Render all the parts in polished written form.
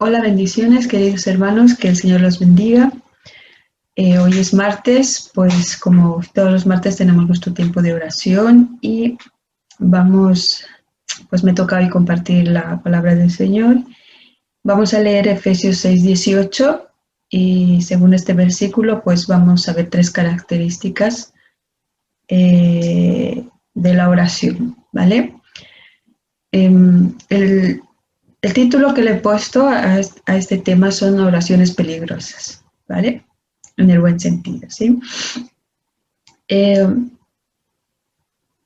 Hola, bendiciones, queridos hermanos, que el Señor los bendiga. Hoy es martes, pues como todos los martes tenemos nuestro tiempo de oración y pues me toca hoy compartir la palabra del Señor. Vamos a leer Efesios 6:18 y según este versículo, pues vamos a ver tres características de la oración, ¿vale? El título que le he puesto a este tema son oraciones peligrosas, ¿vale? En el buen sentido, ¿sí?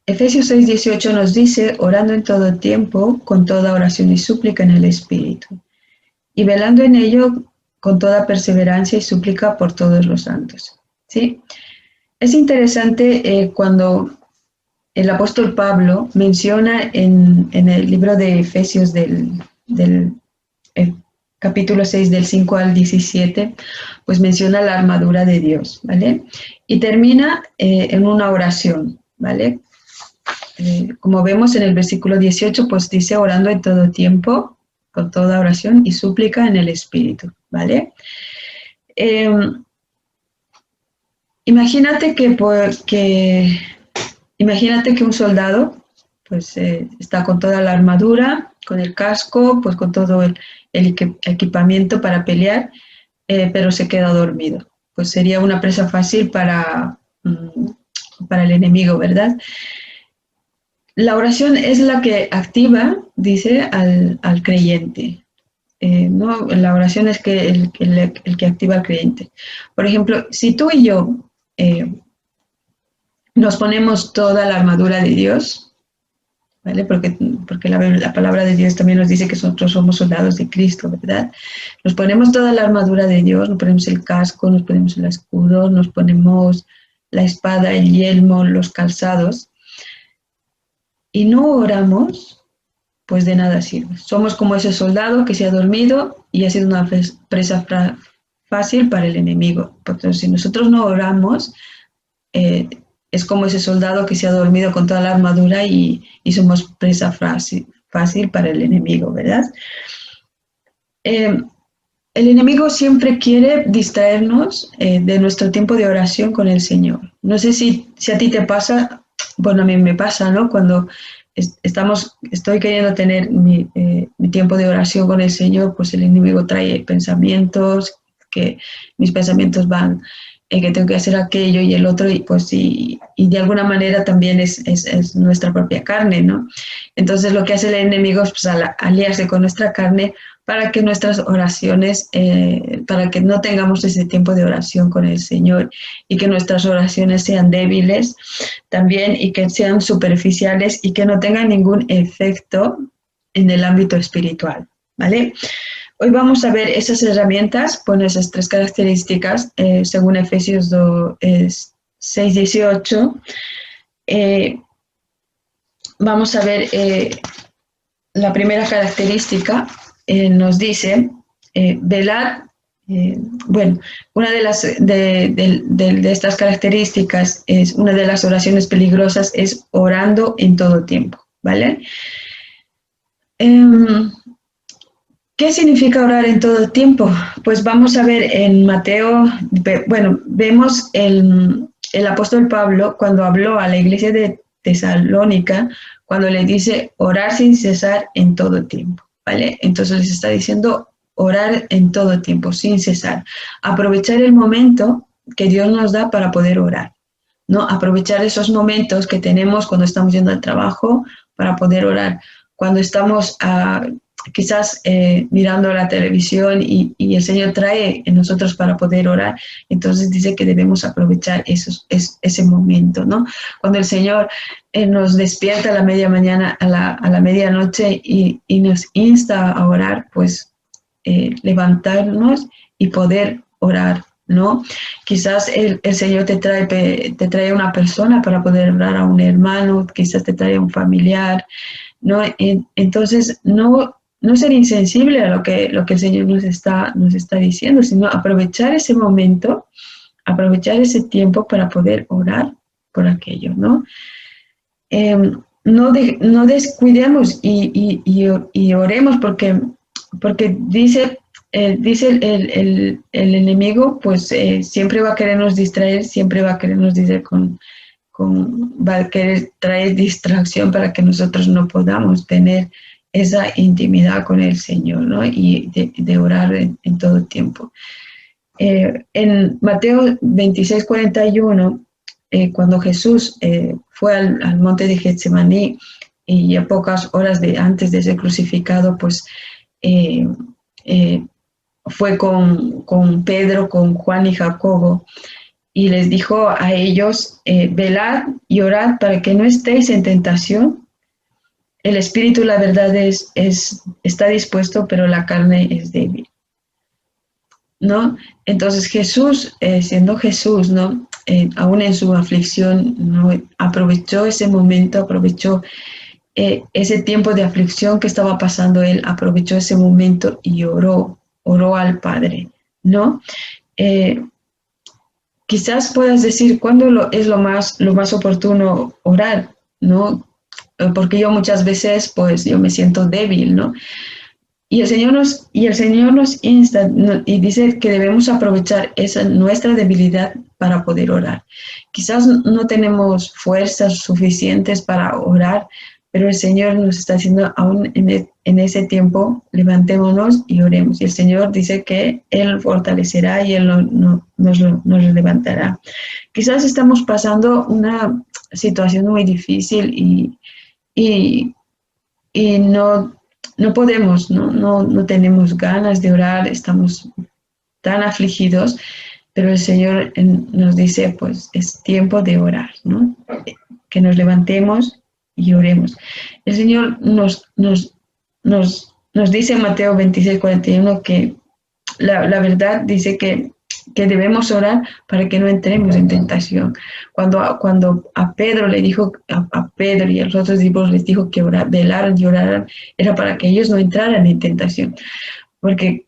Efesios 6:18 nos dice, orando en todo tiempo, con toda oración y súplica en el Espíritu, y velando en ello con toda perseverancia y súplica por todos los santos, ¿sí? Es interesante cuando el apóstol Pablo menciona en el libro de Efesios del capítulo 6 del 5 al 17, pues menciona la armadura de Dios, ¿vale? Y termina en una oración, ¿vale? Como vemos en el versículo 18, pues dice orando en todo tiempo, con toda oración y súplica en el Espíritu, ¿vale? Imagínate que un soldado pues está con toda la armadura, con el casco, pues con todo el equipamiento para pelear, pero se queda dormido. Pues sería una presa fácil para el enemigo, ¿verdad? La oración es la que activa, dice, al creyente. No, la oración es el que activa al creyente. Por ejemplo, si tú y yo nos ponemos toda la armadura de Dios, ¿vale? Porque la palabra de Dios también nos dice que nosotros somos soldados de Cristo, ¿verdad? Nos ponemos toda la armadura de Dios, nos ponemos el casco, nos ponemos el escudo, nos ponemos la espada, el yelmo, los calzados, y no oramos, pues de nada sirve. Somos como ese soldado que se ha dormido y ha sido una presa fácil para el enemigo. Porque si nosotros no oramos, es como ese soldado que se ha dormido con toda la armadura y somos presa fácil para el enemigo, ¿verdad? El enemigo siempre quiere distraernos de nuestro tiempo de oración con el Señor. No sé si a ti te pasa, bueno, a mí me pasa, ¿no? Cuando estoy queriendo tener mi tiempo de oración con el Señor, pues el enemigo trae pensamientos, que mis pensamientos van que tengo que hacer aquello y el otro, y pues y de alguna manera también es nuestra propia carne, ¿no? Entonces lo que hace el enemigo es pues, aliarse con nuestra carne para que nuestras oraciones, para que no tengamos ese tiempo de oración con el Señor y que nuestras oraciones sean débiles también y que sean superficiales y que no tengan ningún efecto en el ámbito espiritual, ¿vale? Hoy vamos a ver esas herramientas, bueno, esas tres características, según Efesios 6:18. Vamos a ver la primera característica, nos dice, velad, bueno, una de estas características es, una de las oraciones peligrosas es orando en todo tiempo, ¿vale? ¿Qué significa orar en todo tiempo? Pues vamos a ver en Mateo, bueno, vemos el apóstol Pablo cuando habló a la iglesia de Tesalónica, cuando le dice orar sin cesar en todo tiempo, ¿vale? Entonces les está diciendo orar en todo tiempo, sin cesar. Aprovechar el momento que Dios nos da para poder orar, ¿no? Aprovechar esos momentos que tenemos cuando estamos yendo al trabajo para poder orar. Cuando estamos quizás mirando la televisión y el Señor trae en nosotros para poder orar, entonces dice que debemos aprovechar ese momento, ¿no? Cuando el Señor nos despierta a la media mañana, a la medianoche y nos insta a orar, pues levantarnos y poder orar, ¿no? Quizás el Señor te trae una persona para poder orar, a un hermano, quizás te trae un familiar, ¿no? Entonces, no ser insensible a lo que el Señor nos está diciendo, sino aprovechar ese momento, aprovechar ese tiempo para poder orar por aquello, ¿no? No descuidemos y oremos porque dice dice el enemigo, pues siempre va a querernos distraer, siempre va a querernos distraer va a querer traer distracción para que nosotros no podamos tener esa intimidad con el Señor, ¿no? Y de orar en todo tiempo. En Mateo 26:41, cuando Jesús fue al monte de Getsemaní y a pocas horas antes de ser crucificado, pues fue con Pedro, con Juan y Jacobo, y les dijo a ellos, velad y orad para que no estéis en tentación. El espíritu, la verdad, está dispuesto, pero la carne es débil, ¿no? Entonces Jesús, siendo Jesús, ¿no? Aún en su aflicción, ¿no? Aprovechó ese momento, aprovechó ese tiempo de aflicción que estaba pasando él, aprovechó ese momento y oró al Padre, ¿no? Quizás puedas decir cuándo es lo más oportuno orar, ¿no? Porque yo muchas veces, pues, yo me siento débil, ¿no? Y el Señor nos insta, ¿no? Y dice que debemos aprovechar nuestra debilidad para poder orar. Quizás no tenemos fuerzas suficientes para orar, pero el Señor nos está diciendo, aún en ese tiempo, levantémonos y oremos. Y el Señor dice que Él fortalecerá y Él nos levantará. Quizás estamos pasando una situación muy difícil y no podemos, no tenemos ganas de orar, estamos tan afligidos, pero el Señor nos dice, pues es tiempo de orar, ¿no? Que nos levantemos y oremos. El Señor nos dice en Mateo 26:41 que la verdad dice que debemos orar para que no entremos en tentación. Cuando a Pedro le dijo, a Pedro y a los otros discípulos les dijo que velaran y oraran, era para que ellos no entraran en tentación. Porque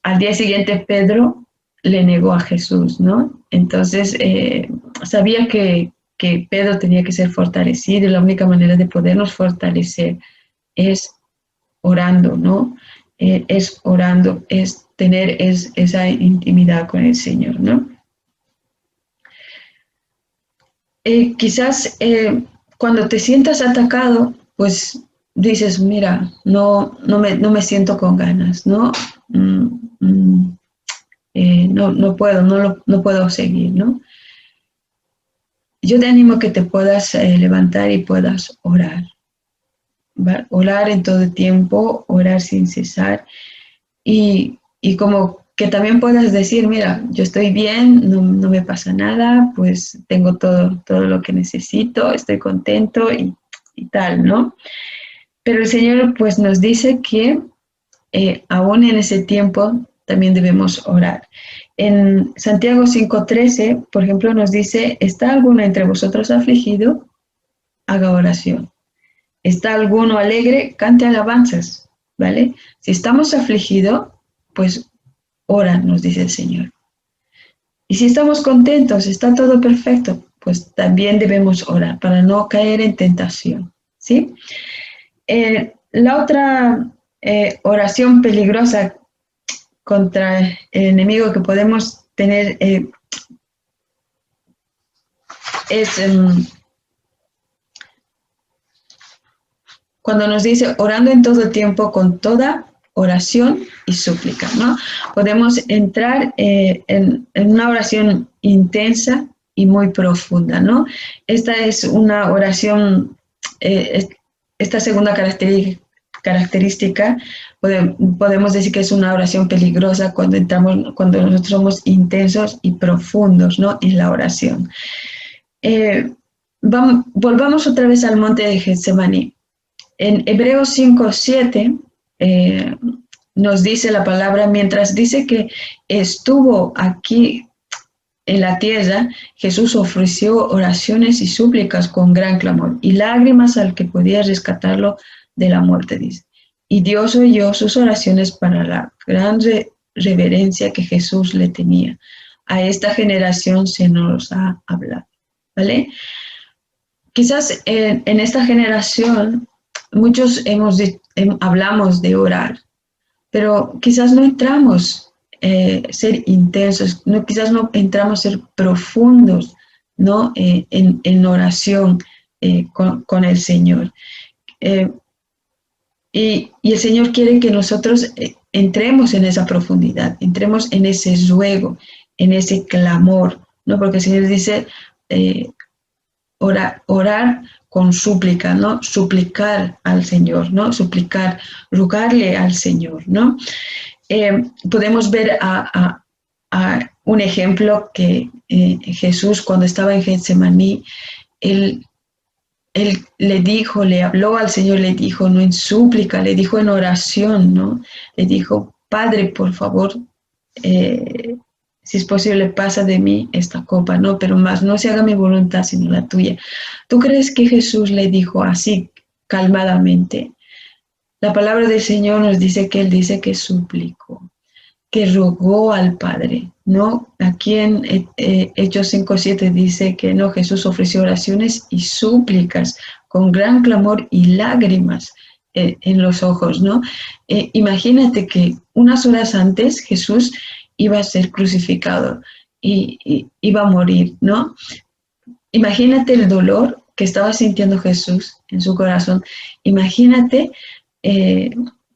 al día siguiente Pedro le negó a Jesús, ¿no? Entonces sabía que Pedro tenía que ser fortalecido y la única manera de podernos fortalecer es orando, ¿no? Es orando, es tener esa intimidad con el Señor, ¿no? Quizás cuando te sientas atacado, pues dices, mira, no me siento con ganas, ¿no? No puedo, no puedo seguir, ¿no? Yo te animo a que te puedas levantar y puedas orar. ¿Va? Orar en todo tiempo, orar sin cesar y como que también puedas decir, mira, yo estoy bien, no me pasa nada, pues tengo todo lo que necesito, estoy contento y tal, ¿no? Pero el Señor pues nos dice que aún en ese tiempo también debemos orar. En Santiago 5:13, por ejemplo, nos dice, ¿está alguno entre vosotros afligido? Haga oración. ¿Está alguno alegre? Cante alabanzas, ¿vale? Si estamos afligidos, pues ora, nos dice el Señor. Y si estamos contentos, está todo perfecto, pues también debemos orar para no caer en tentación, ¿sí? La otra oración peligrosa contra el enemigo que podemos tener es cuando nos dice orando en todo tiempo con toda oración y súplica, ¿no? Podemos entrar en una oración intensa y muy profunda, ¿no? Esta es una oración, esta segunda característica, podemos decir que es una oración peligrosa cuando nosotros somos intensos y profundos, ¿no? En la oración. Volvamos otra vez al monte de Getsemaní. En Hebreos 5:7 nos dice la palabra, mientras dice que estuvo aquí en la tierra, Jesús ofreció oraciones y súplicas con gran clamor y lágrimas al que podía rescatarlo de la muerte, dice. Y Dios oyó sus oraciones para la gran reverencia que Jesús le tenía. A esta generación se nos ha hablado, ¿vale? Quizás en esta generación muchos hablamos de orar, pero quizás no entramos ser intensos, no, quizás no entramos a ser profundos, ¿no? En oración con el Señor. Y el Señor quiere que nosotros entremos en esa profundidad, entremos en ese ruego, en ese clamor, ¿no? Porque el Señor dice orar con súplica, ¿no? Suplicar al Señor, ¿no? Suplicar, rogarle al Señor, ¿no? Podemos ver a un ejemplo que Jesús, cuando estaba en Getsemaní, él le dijo, le habló al Señor, le dijo, no en súplica, le dijo en oración, ¿no? Le dijo, Padre, por favor, si es posible, pasa de mí esta copa, ¿no? Pero más no se haga mi voluntad, sino la tuya. ¿Tú crees que Jesús le dijo así, calmadamente? La palabra del Señor nos dice que Él dice que suplicó, que rogó al Padre, ¿no? Aquí en Hechos 5:7 dice que no, Jesús ofreció oraciones y súplicas con gran clamor y lágrimas en los ojos, ¿no? Imagínate que unas horas antes Jesús iba a ser crucificado y iba a morir, ¿no? Imagínate el dolor que estaba sintiendo Jesús en su corazón. Imagínate,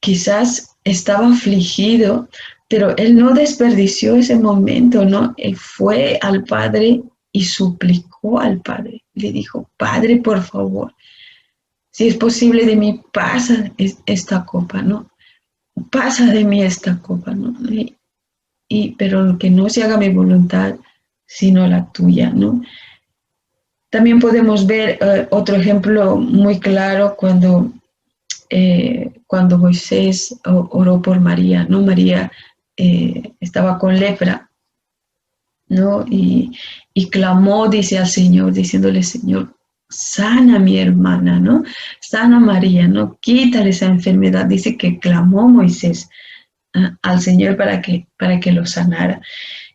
quizás estaba afligido, pero él no desperdició ese momento, ¿no? Él fue al Padre y suplicó al Padre. Le dijo, Padre, por favor, si es posible de mí, pasa esta copa, ¿no? Pasa de mí esta copa, ¿no? Pero que no se haga mi voluntad, sino la tuya, ¿no? También podemos ver otro ejemplo muy claro cuando Moisés oró por María, ¿no? María estaba con lepra, ¿no? Y clamó, dice al Señor, diciéndole, Señor, sana a mi hermana, ¿no? Sana a María, ¿no? Quítale esa enfermedad. Dice que clamó Moisés al Señor para que lo sanara.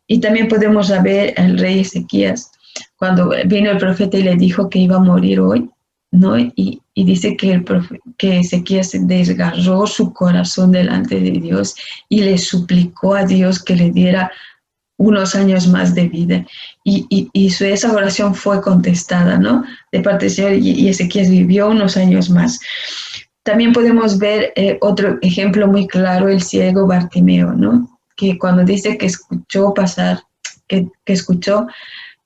Y también podemos ver al rey Ezequías, cuando vino el profeta y le dijo que iba a morir hoy, ¿no? Y dice que Ezequías desgarró su corazón delante de Dios y le suplicó a Dios que le diera unos años más de vida. Y esa oración fue contestada, ¿no? De parte del Señor, y Ezequías vivió unos años más. También podemos ver otro ejemplo muy claro, el ciego Bartimeo, ¿no? Que cuando dice que escuchó pasar, que escuchó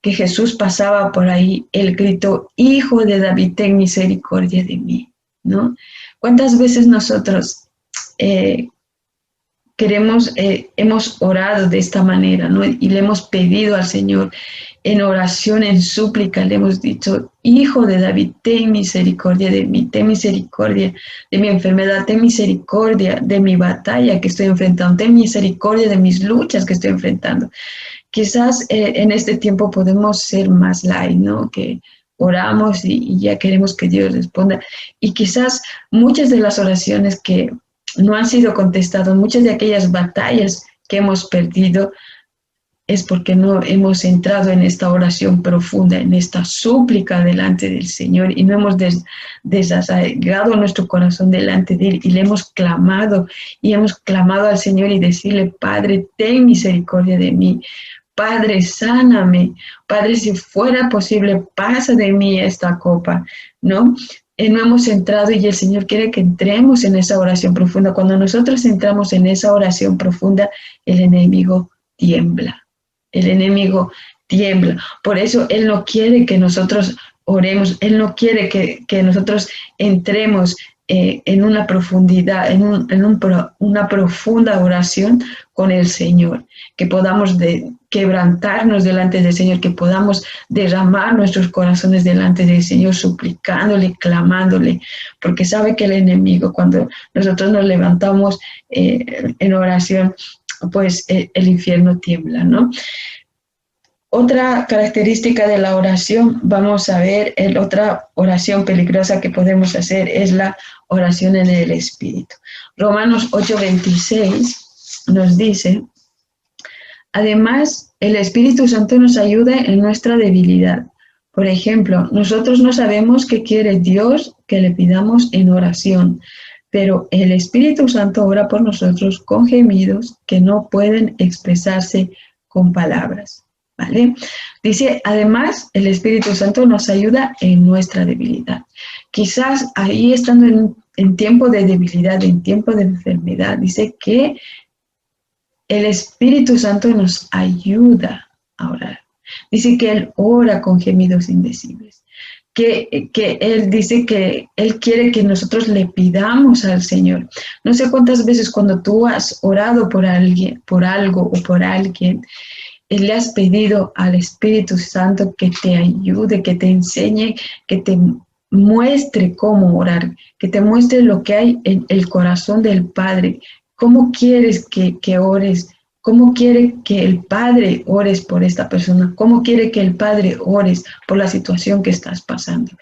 que Jesús pasaba por ahí, él gritó, Hijo de David, ten misericordia de mí, ¿no? ¿Cuántas veces nosotros hemos orado de esta manera, ¿no? Y le hemos pedido al Señor en oración, en súplica, le hemos dicho, Hijo de David, ten misericordia de mí, ten misericordia de mi enfermedad, ten misericordia de mi batalla que estoy enfrentando, ten misericordia de mis luchas que estoy enfrentando. Quizás en este tiempo podemos ser más light, ¿no? Que oramos y ya queremos que Dios responda. Y quizás muchas de las oraciones que no han sido contestadas, muchas de aquellas batallas que hemos perdido, es porque no hemos entrado en esta oración profunda, en esta súplica delante del Señor y no hemos desarraigado nuestro corazón delante de Él y le hemos clamado al Señor y decirle, Padre, ten misericordia de mí. Padre, sáname. Padre, si fuera posible, pasa de mí esta copa, ¿no? No hemos entrado y el Señor quiere que entremos en esa oración profunda. Cuando nosotros entramos en esa oración profunda, el enemigo tiembla. El enemigo tiembla. Por eso Él no quiere que nosotros oremos, Él no quiere que nosotros entremos en una profundidad, una profunda oración con el Señor, que podamos quebrantarnos delante del Señor, que podamos derramar nuestros corazones delante del Señor, suplicándole, clamándole, porque sabe que el enemigo, cuando nosotros nos levantamos en oración, pues el infierno tiembla, ¿no? Otra característica de la oración, vamos a ver, otra oración peligrosa que podemos hacer es la oración en el Espíritu. Romanos 8:26 nos dice, además, el Espíritu Santo nos ayuda en nuestra debilidad. Por ejemplo, nosotros no sabemos qué quiere Dios que le pidamos en oración, pero el Espíritu Santo ora por nosotros con gemidos que no pueden expresarse con palabras, ¿vale? Dice, además, el Espíritu Santo nos ayuda en nuestra debilidad. Quizás ahí estando en tiempo de debilidad, en tiempo de enfermedad, dice que el Espíritu Santo nos ayuda a orar. Dice que Él ora con gemidos indecibles. Que Él dice que Él quiere que nosotros le pidamos al Señor. No sé cuántas veces cuando tú has orado por alguien, por algo o por alguien, le has pedido al Espíritu Santo que te ayude, que te enseñe, que te muestre cómo orar, que te muestre lo que hay en el corazón del Padre. ¿Cómo quieres que ores? ¿Cómo quiere que el Padre ores por esta persona? ¿Cómo quiere que el Padre ores por la situación que estás pasando?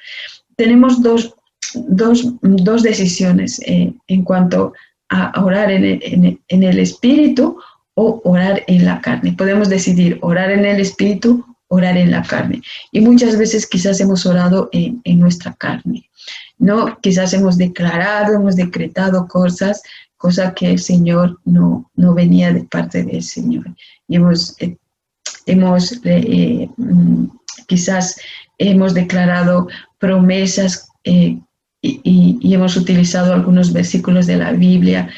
Tenemos dos decisiones en cuanto a orar en el Espíritu o orar en la carne. Podemos decidir orar en el Espíritu, orar en la carne. Y muchas veces quizás hemos orado en nuestra carne, ¿no? Quizás hemos declarado, hemos decretado cosas que el Señor no venía de parte del Señor. Y quizás hemos declarado promesas y hemos utilizado algunos versículos de la Biblia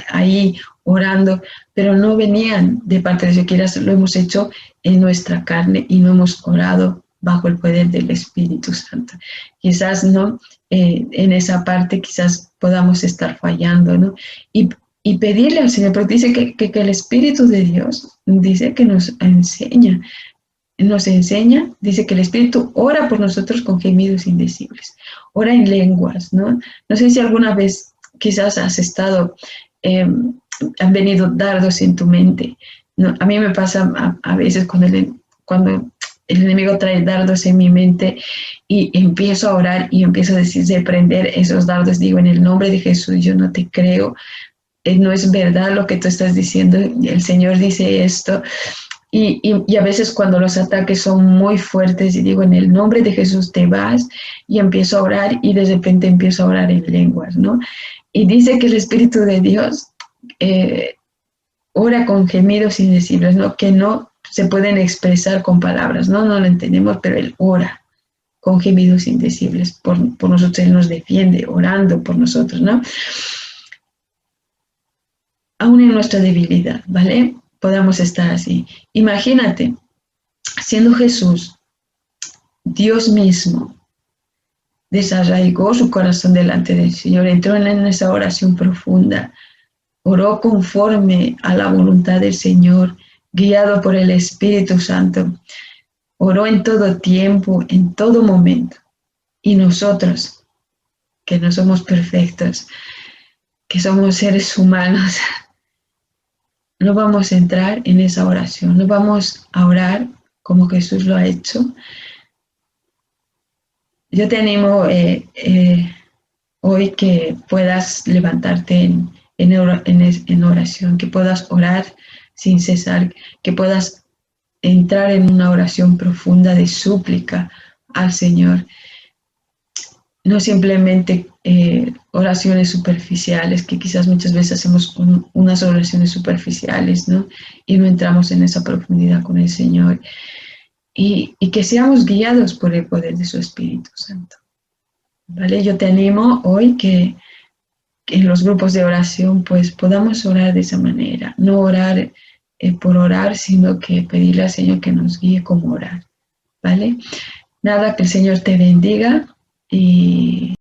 ahí orando, pero no venían de parte de Dios. Quizás lo hemos hecho en nuestra carne y no hemos orado bajo el poder del Espíritu Santo. Quizás no, en esa parte quizás podamos estar fallando, ¿no? Y pedirle al Señor, porque dice que el Espíritu de Dios dice que nos enseña, dice que el Espíritu ora por nosotros con gemidos indecibles, ora en lenguas, ¿no? No sé si alguna vez quizás has estado, han venido dardos en tu mente, ¿no? A mí me pasa a veces cuando el enemigo trae dardos en mi mente y empiezo a orar y empiezo a decir, de prender esos dardos, digo, en el nombre de Jesús, yo no te creo, no es verdad lo que tú estás diciendo, el Señor dice esto. Y a veces cuando los ataques son muy fuertes y digo, en el nombre de Jesús te vas, y empiezo a orar y de repente empiezo a orar en lenguas, ¿no? Y dice que el Espíritu de Dios ora con gemidos indecibles, ¿no? Que no se pueden expresar con palabras, ¿no? No lo entendemos, pero Él ora con gemidos indecibles por nosotros. Él nos defiende orando por nosotros, ¿no? Aún en nuestra debilidad, ¿vale? Podamos estar así. Imagínate, siendo Jesús, Dios mismo, desarraigó su corazón delante del Señor, entró en esa oración profunda, oró conforme a la voluntad del Señor, guiado por el Espíritu Santo, oró en todo tiempo, en todo momento. Y nosotros, que no somos perfectos, que somos seres humanos, no vamos a entrar en esa oración, no vamos a orar como Jesús lo ha hecho. Yo te animo hoy que puedas levantarte en oración, que puedas orar sin cesar, que puedas entrar en una oración profunda de súplica al Señor. No simplemente oraciones superficiales, que quizás muchas veces hacemos unas oraciones superficiales, ¿no? Y no entramos en esa profundidad con el Señor. Y que seamos guiados por el poder de su Espíritu Santo, ¿vale? Yo te animo hoy que en los grupos de oración pues podamos orar de esa manera, no orar por orar, sino que pedirle al Señor que nos guíe cómo orar, ¿vale? Nada, que el Señor te bendiga y